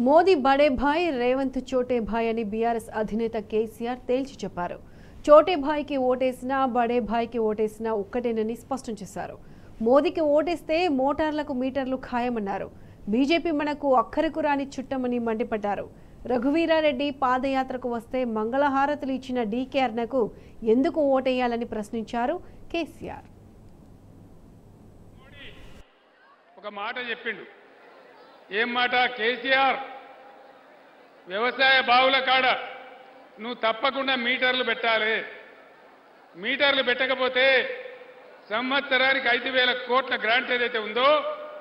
మోదీ బడే భాయ్, రేవంత్ చోటే భాయ్ అని బీఆర్ఎస్ అధినేత కేసీఆర్ తేల్చి చెప్పారు. చోటే భాయ్కి ఓటేసినా బడే భాయ్కి ఓటేసినా ఒక్కటేనని స్పష్టం చేశారు. మోదీకి ఓటేస్తే మోటార్లకు మీటర్లు ఖాయమన్నారు. బీజేపీ మనకు అక్కరకు రాని చుట్టమని మండిపడ్డారు. రఘువీరారెడ్డి పాదయాత్రకు వస్తే మంగళహారతులు ఇచ్చిన డీకేఆర్నకు ఎందుకు ఓటేయాలని ప్రశ్నించారు కేసీఆర్. ఒక మాట చెప్పిండు. ఏం మాట? కేసీఆర్ వ్యవసాయ బావుల కాడ నువ్వు తప్పకుండా మీటర్లు పెట్టాలి, మీటర్లు పెట్టకపోతే సంవత్సరానికి 5,000 కోట్ల గ్రాంట్ ఏదైతే ఉందో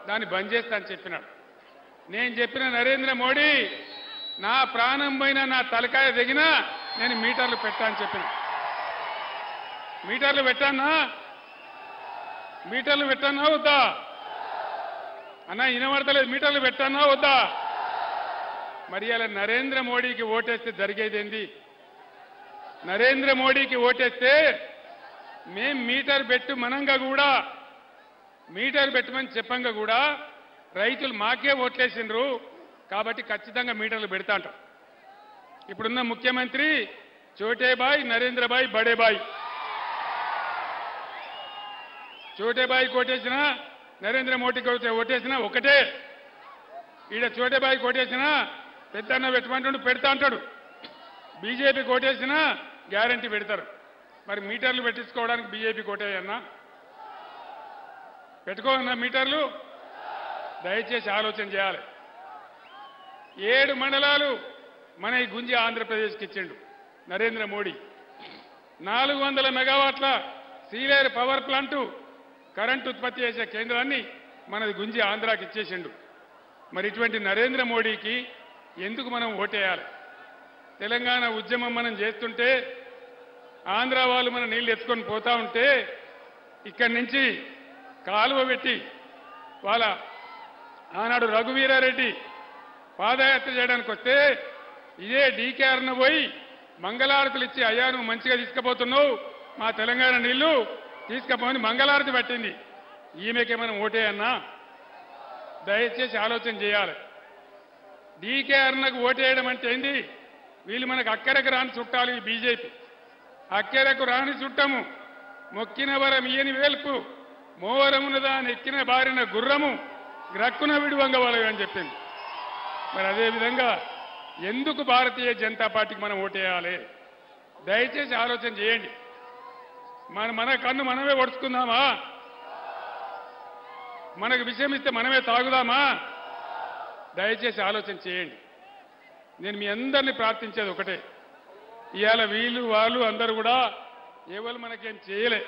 దాన్ని బంద్ చేస్తా అని చెప్పినాడు. నేను చెప్పిన నరేంద్ర మోడీ నా ప్రాణం పైన నా తలకాయ దిగినా నేను మీటర్లు పెట్టా అని చెప్పిన. మీటర్లు పెట్టానా? మీటర్లు పెట్టానా వద్దా అన్నా? వినబడతలేదు. మీటర్లు పెట్టానా వద్దా? మరి అలా నరేంద్ర మోడీకి ఓటేస్తే జరిగేదేంది? నరేంద్ర మోడీకి ఓటేస్తే మేం మీటర్ పెట్టు మనంగా కూడా, మీటర్ పెట్టమని చెప్పంగా కూడా రైతులు మాకే ఓట్లేసిండ్రు కాబట్టి ఖచ్చితంగా మీటర్లు పెడతా అంటాం. ఇప్పుడున్న ముఖ్యమంత్రి చోటే బాయ్, నరేంద్ర బాయ్, బడే బాయ్. చోటే బాయ్ ఓటేసినా నరేంద్ర మోడీకి ఓటేసినా ఒకటే. ఈడ చోటే బాయ్ ఓటేసినా పెద్దన్న పెట్టమంటాడు, పెడతా అంటాడు. బీజేపీకి ఓటేసినా గ్యారంటీ పెడతారు. మరి మీటర్లు పెట్టించుకోవడానికి బీజేపీకి ఓటేయన్నా? పెట్టుకోవన్నా మీటర్లు? దయచేసి ఆలోచన చేయాలి. 7 మండలాలు మన ఈ గుంజి ఆంధ్రప్రదేశ్కి ఇచ్చిండు నరేంద్ర మోడీ. 400 మెగావాట్ల సీలేరు పవర్ ప్లాంటు కరెంటు ఉత్పత్తి చేసే కేంద్రాన్ని మనది గుంజి ఆంధ్రాకి ఇచ్చేసిండు. మరి ఇటువంటి నరేంద్ర మోడీకి ఎందుకు మనం ఓటేయాలి? తెలంగాణ ఉద్యమం మనం చేస్తుంటే ఆంధ్ర వాళ్ళు మన నీళ్లు ఎత్తుకొని పోతా ఉంటే ఇక్కడి నుంచి కాలువ పెట్టి వాళ్ళ ఆనాడు రఘువీరారెడ్డి పాదయాత్ర చేయడానికి వస్తే ఇదే డీకేఆర్ను పోయి మంగళారతులు ఇచ్చి, అయ్యా నువ్వు మంచిగా తీసుకుపోతున్నావు మా తెలంగాణ నీళ్లు తీసుకపోని మంగళారతి పట్టింది. ఈమెకే మనం ఓటేయన్నా? దయచేసి ఆలోచన చేయాలి. డీకేఆర్నకు ఓటేయడం అంటే ఏంది? వీళ్ళు మనకు అక్కరకు రాని చుట్టాలు. ఈ బీజేపీ అక్కరకు రాని చుట్టము, మొక్కిన వరం ఈయని వేల్పు, మోవరమునదాని ఎక్కిన బారిన గుర్రము, గ్రక్కున విడువంగ వాళ్ళవి అని చెప్పింది. మరి అదేవిధంగా ఎందుకు భారతీయ జనతా పార్టీకి మనం ఓటేయాలి? దయచేసి ఆలోచన చేయండి. మన కన్ను మనమే ఒడుచుకుందామా? మనకు విషయం ఇస్తే మనమే తాగుదామా? దయచేసి ఆలోచన చేయండి. నేను మీ అందరినీ ప్రార్థించేది ఒకటే, ఇవాళ వీళ్ళు వాళ్ళు అందరూ కూడా ఎవరు మనకేం చేయలే.